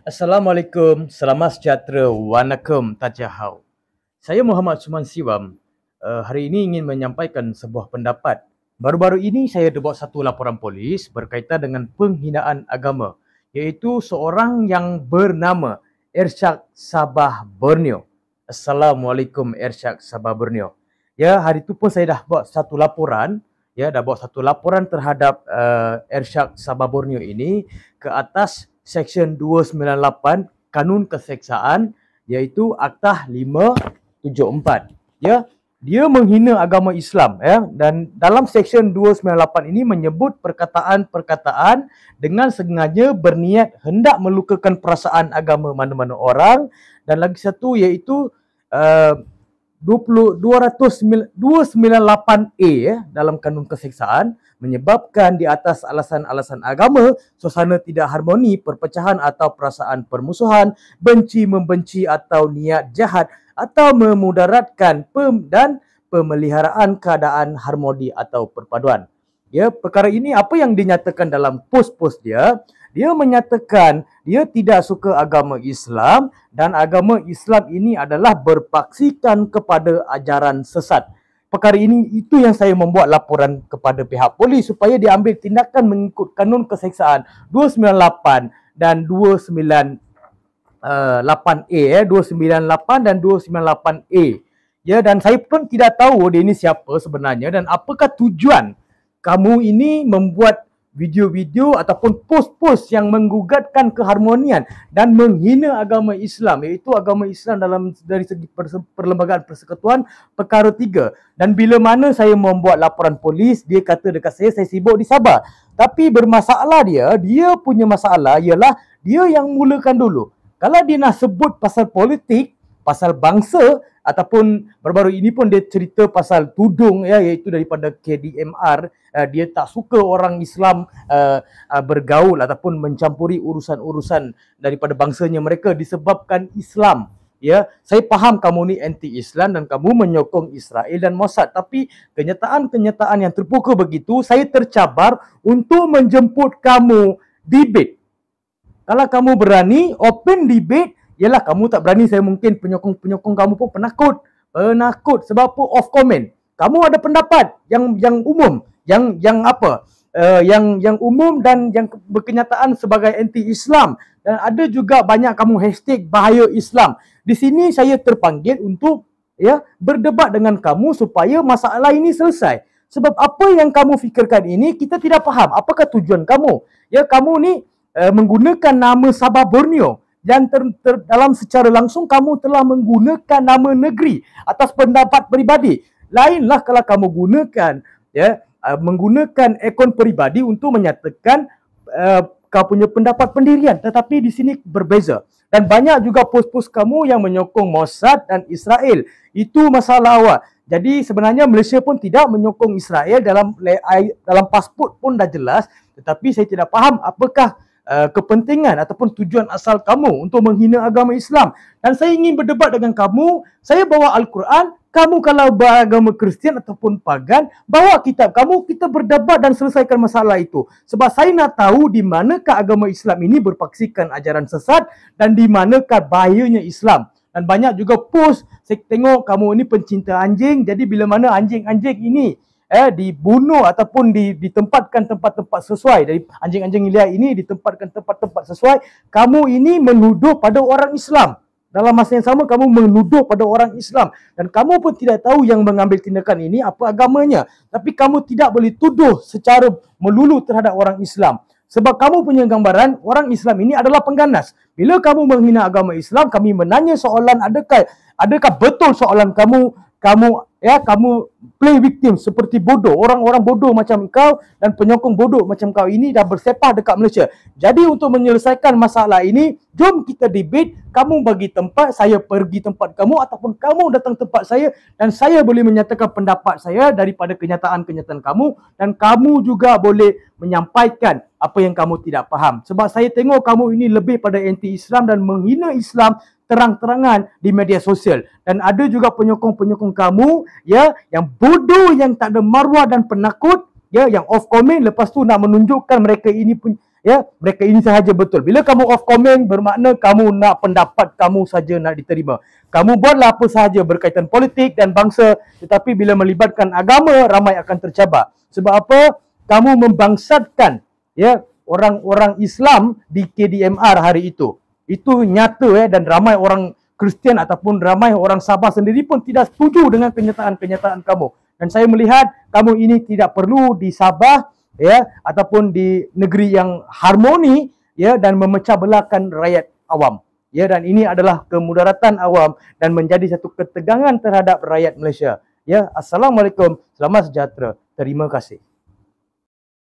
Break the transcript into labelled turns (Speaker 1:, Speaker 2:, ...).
Speaker 1: Assalamualaikum, selamat sejahtera, wanakum, tajahau. Saya Muhammad Suman Siwam. Hari ini ingin menyampaikan sebuah pendapat. Baru-baru ini saya dapat satu laporan polis berkaitan dengan penghinaan agama, iaitu seorang yang bernama Irsyad Sabah Borneo. Assalamualaikum Irsyad Sabah Borneo. Ya, hari itu pun saya dah buat satu laporan, terhadap Irsyad Sabah Borneo ini ke atas Seksyen 298 Kanun Keseksaan, iaitu Aktah 574. Ya, dia menghina agama Islam, ya, dan dalam Seksyen 298 ini menyebut perkataan-perkataan dengan sengaja berniat hendak melukakan perasaan agama mana-mana orang, dan lagi satu iaitu 298A ya, dalam Kanun Keseksaan menyebabkan di atas alasan-alasan agama, suasana tidak harmoni, perpecahan atau perasaan permusuhan, benci membenci atau niat jahat atau memudaratkan dan pemeliharaan keadaan harmoni atau perpaduan. Ya, perkara ini apa yang dinyatakan dalam post-post dia? Dia menyatakan dia tidak suka agama Islam dan agama Islam ini adalah berpaksikan kepada ajaran sesat. Perkara ini itu yang saya membuat laporan kepada pihak polis supaya diambil tindakan mengikut Kanun Keseksaan 298 dan 298A 298 dan 298A. Ya, dan saya pun tidak tahu dia ini siapa sebenarnya dan apakah tujuan kamu ini membuat video-video ataupun post-post yang menggugatkan keharmonian dan menghina agama Islam, iaitu agama Islam dari segi perlembagaan persekutuan perkara 3. Dan bila mana saya membuat laporan polis, dia kata dekat saya sibuk di Sabah. Tapi bermasalah dia punya masalah ialah dia yang mulakan dulu. Kalau dia nak sebut pasal politik, pasal bangsa, ataupun baru-baru ini pun dia cerita pasal tudung, ya, iaitu daripada KDMR, dia tak suka orang Islam bergaul ataupun mencampuri urusan-urusan daripada bangsanya mereka disebabkan Islam. Ya, saya faham kamu ni anti-Islam dan kamu menyokong Israel dan Mossad, tapi kenyataan-kenyataan yang terbuka begitu, saya tercabar untuk menjemput kamu debate. Kalau kamu berani open debate, yalah, kamu tak berani, saya mungkin penyokong kamu pun penakut sebab apa? Off comment. Kamu ada pendapat yang umum, yang umum dan yang berkenyataan sebagai anti-Islam, dan ada juga banyak kamu hashtag bahaya Islam. Di sini saya terpanggil untuk berdebat dengan kamu supaya masalah ini selesai. Sebab apa yang kamu fikirkan ini kita tidak faham. Apakah tujuan kamu? Ya, kamu ni menggunakan nama Sabah Borneo. Dan dalam secara langsung kamu telah menggunakan nama negeri atas pendapat peribadi. Lainlah kalau kamu menggunakan akun peribadi untuk menyatakan kau punya pendapat pendirian, tetapi di sini berbeza. Dan banyak juga post-post kamu yang menyokong Mossad dan Israel. Itu masalah awak. Jadi sebenarnya Malaysia pun tidak menyokong Israel, dalam pasport pun dah jelas, tetapi saya tidak faham apakah kepentingan ataupun tujuan asal kamu untuk menghina agama Islam. Dan saya ingin berdebat dengan kamu. Saya bawa Al-Quran, kamu kalau beragama Kristian ataupun pagan, bawa kitab kamu, kita berdebat dan selesaikan masalah itu. Sebab saya nak tahu di manakah agama Islam ini berpaksikan ajaran sesat dan di manakah bahayanya Islam. Dan banyak juga post, saya tengok kamu ini pencinta anjing, jadi bila mana anjing-anjing ini dibunuh ataupun ditempatkan tempat-tempat sesuai, dari anjing-anjing liar ini ditempatkan tempat-tempat sesuai, kamu ini menuduh pada orang Islam. Dalam masa yang sama kamu menuduh pada orang Islam dan kamu pun tidak tahu yang mengambil tindakan ini apa agamanya. Tapi kamu tidak boleh tuduh secara melulu terhadap orang Islam. Sebab kamu punya gambaran orang Islam ini adalah pengganas. Bila kamu menghina agama Islam, kami menanya soalan, adakah betul soalan kamu play victim seperti bodoh, orang-orang bodoh macam kau dan penyokong bodoh macam kau ini dah bersepah dekat Malaysia. Jadi untuk menyelesaikan masalah ini, jom kita debate, kamu bagi tempat, saya pergi tempat kamu ataupun kamu datang tempat saya dan saya boleh menyatakan pendapat saya daripada kenyataan-kenyataan kamu dan kamu juga boleh menyampaikan apa yang kamu tidak faham. Sebab saya tengok kamu ini lebih pada anti-Islam dan menghina Islam terang-terangan di media sosial. Dan ada juga penyokong-penyokong kamu yang bodoh, yang tak ada maruah dan penakut, yang off comment, lepas tu nak menunjukkan mereka ini pun Ya, mereka ini sahaja betul. Bila kamu off comment, bermakna kamu nak pendapat kamu saja nak diterima. Kamu buatlah apa sahaja berkaitan politik dan bangsa, tetapi bila melibatkan agama, ramai akan tercabar. Sebab apa? Kamu membangsatkan ya orang-orang Islam di KDMR hari itu. Itu nyata dan ramai orang Kristian ataupun ramai orang Sabah sendiri pun tidak setuju dengan kenyataan-kenyataan kamu. Dan saya melihat kamu ini tidak perlu di Sabah ya ataupun di negeri yang harmoni ya dan memecah belahkan rakyat awam. Ya, dan ini adalah kemudaratan awam dan menjadi satu ketegangan terhadap rakyat Malaysia. Ya, assalamualaikum, selamat sejahtera. Terima kasih.